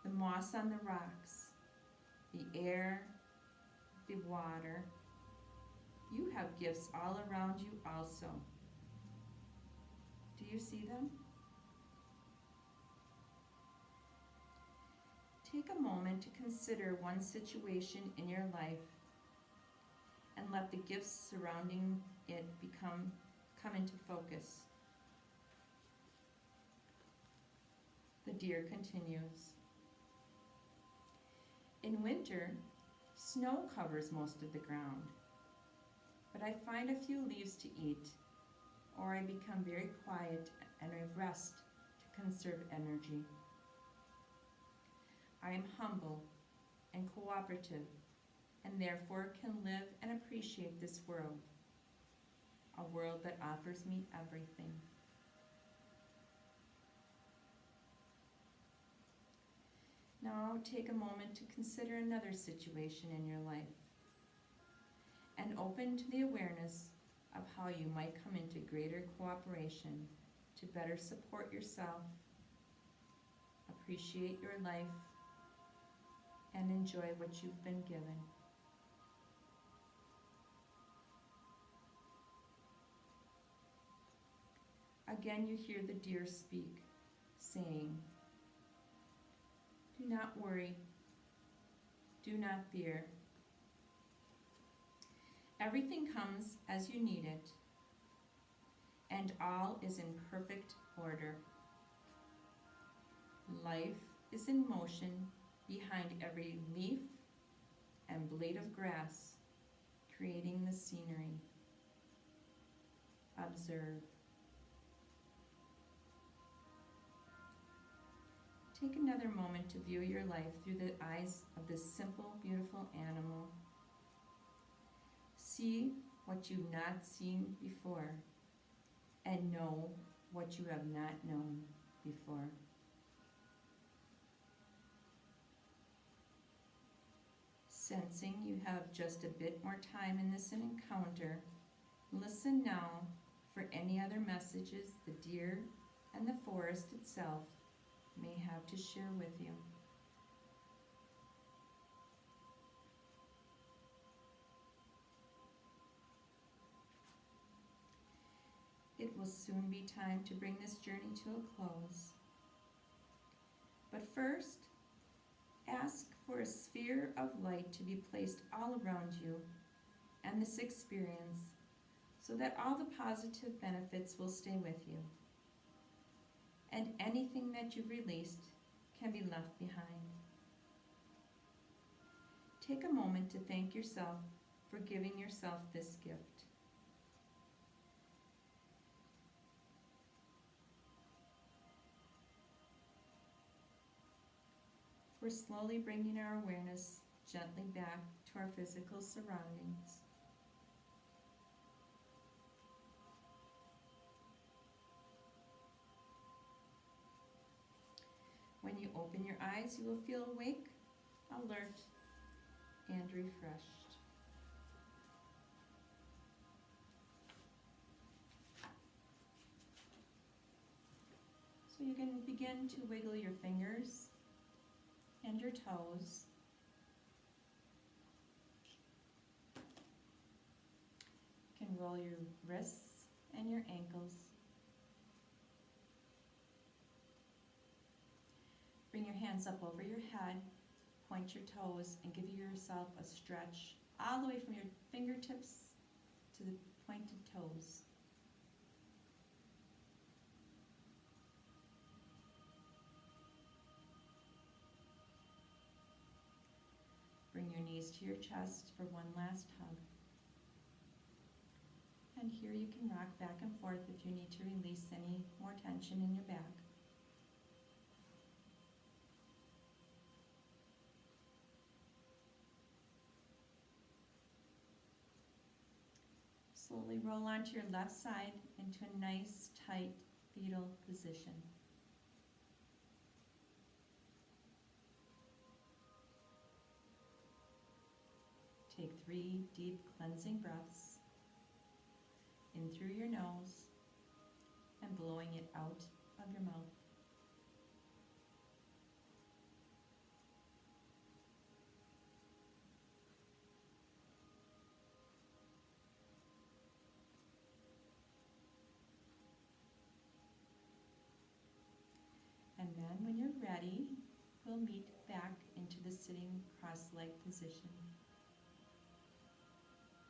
[SPEAKER 1] the moss on the rocks, the air, the water. You have gifts all around you also. Do you see them? Take a moment to consider one situation in your life and let the gifts surrounding it come into focus. The deer continues. In winter, snow covers most of the ground, but I find a few leaves to eat, or I become very quiet and I rest to conserve energy. I am humble and cooperative, and therefore can live and appreciate this world, a world that offers me everything. Now take a moment to consider another situation in your life. open to the awareness of how you might come into greater cooperation to better support yourself, appreciate your life, and enjoy what you've been given. Again, you hear the deer speak, saying, "Do not worry, do not fear. Everything comes as you need it, and all is in perfect order. Life is in motion behind every leaf and blade of grass, creating the scenery. Observe." Take another moment to view your life through the eyes of this simple, beautiful animal. See what you've not seen before, and know what you have not known before. Sensing you have just a bit more time in this encounter, listen now for any other messages the deer and the forest itself may have to share with you. It will soon be time to bring this journey to a close. But first, ask for a sphere of light to be placed all around you and this experience so that all the positive benefits will stay with you, and anything that you've released can be left behind. Take a moment to thank yourself for giving yourself this gift. We're slowly bringing our awareness gently back to our physical surroundings. When you open your eyes, you will feel awake, alert, and refreshed. So you can begin to wiggle your fingers and your toes. You can roll your wrists and your ankles. Bring your hands up over your head, point your toes, and give yourself a stretch all the way from your fingertips to the pointed toes. Bring your knees to your chest for one last hug. And here you can rock back and forth if you need to release any more tension in your back. Slowly roll onto your left side into a nice, tight fetal position. Take 3 deep cleansing breaths in through your nose and blowing it out of your mouth. And then when you're ready, we'll meet back into the sitting cross-leg position.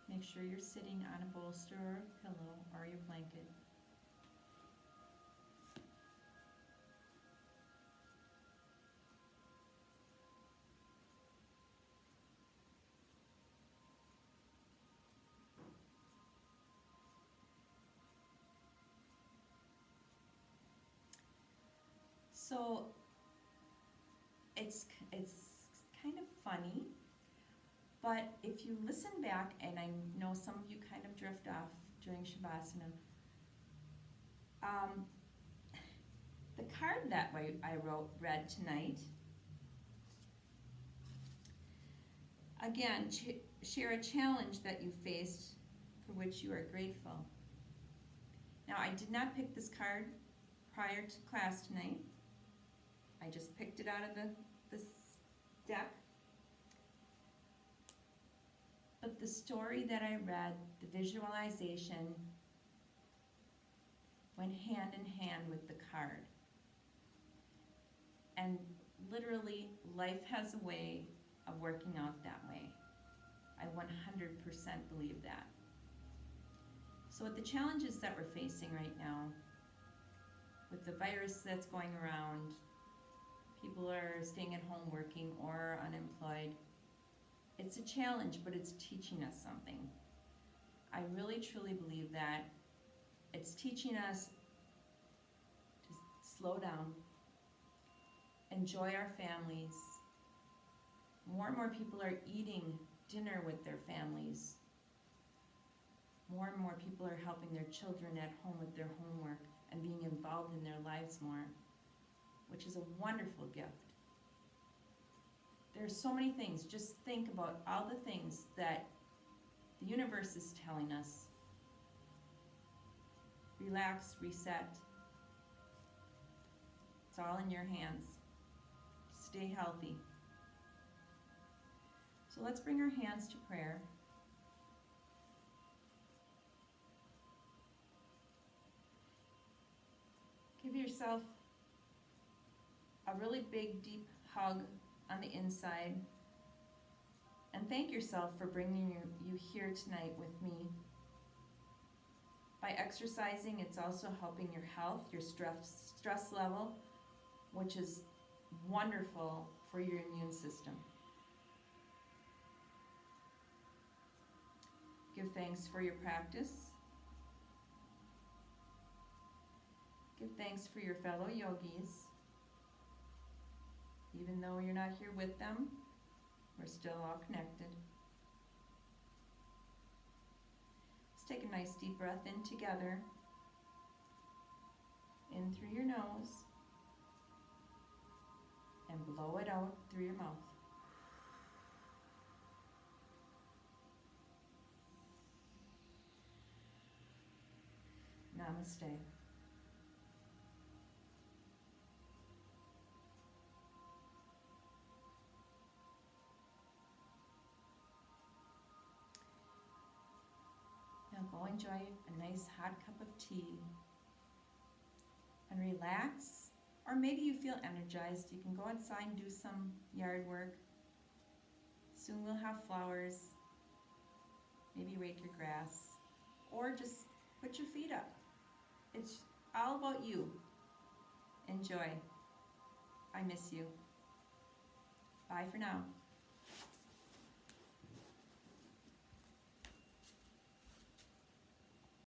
[SPEAKER 1] Make sure you're sitting on a bolster or a pillow or your blanket. So it's kind of funny, but if you listen back, and I know some of you kind of drift off during Shavasana, the card that I read tonight, again, share a challenge that you faced for which you are grateful. Now, I did not pick this card prior to class tonight. I just picked it out of this deck. But the story that I read, the visualization, went hand in hand with the card. And literally, life has a way of working out that way. I 100% believe that. So with the challenges that we're facing right now, with the virus that's going around, people are staying at home working or unemployed, it's a challenge, but it's teaching us something. I really truly believe that it's teaching us to slow down, enjoy our families. More and more people are eating dinner with their families. More and more people are helping their children at home with their homework and being involved in their lives more, which is a wonderful gift. There are so many things. Just think about all the things that the universe is telling us. Relax, reset. It's all in your hands. Stay healthy. So let's bring our hands to prayer. Give yourself a really big, deep hug on the inside. And thank yourself for bringing you here tonight with me. By exercising, it's also helping your health, your stress level, which is wonderful for your immune system. Give thanks for your practice. Give thanks for your fellow yogis. Even though you're not here with them, we're still all connected. Let's take a nice deep breath in together. In through your nose. And blow it out through your mouth. Namaste. Now go enjoy a nice hot cup of tea and relax. Or maybe you feel energized. You can go outside and do some yard work. Soon we'll have flowers. Maybe rake your grass. Or just put your feet up. It's all about you. Enjoy. I miss you. Bye for now.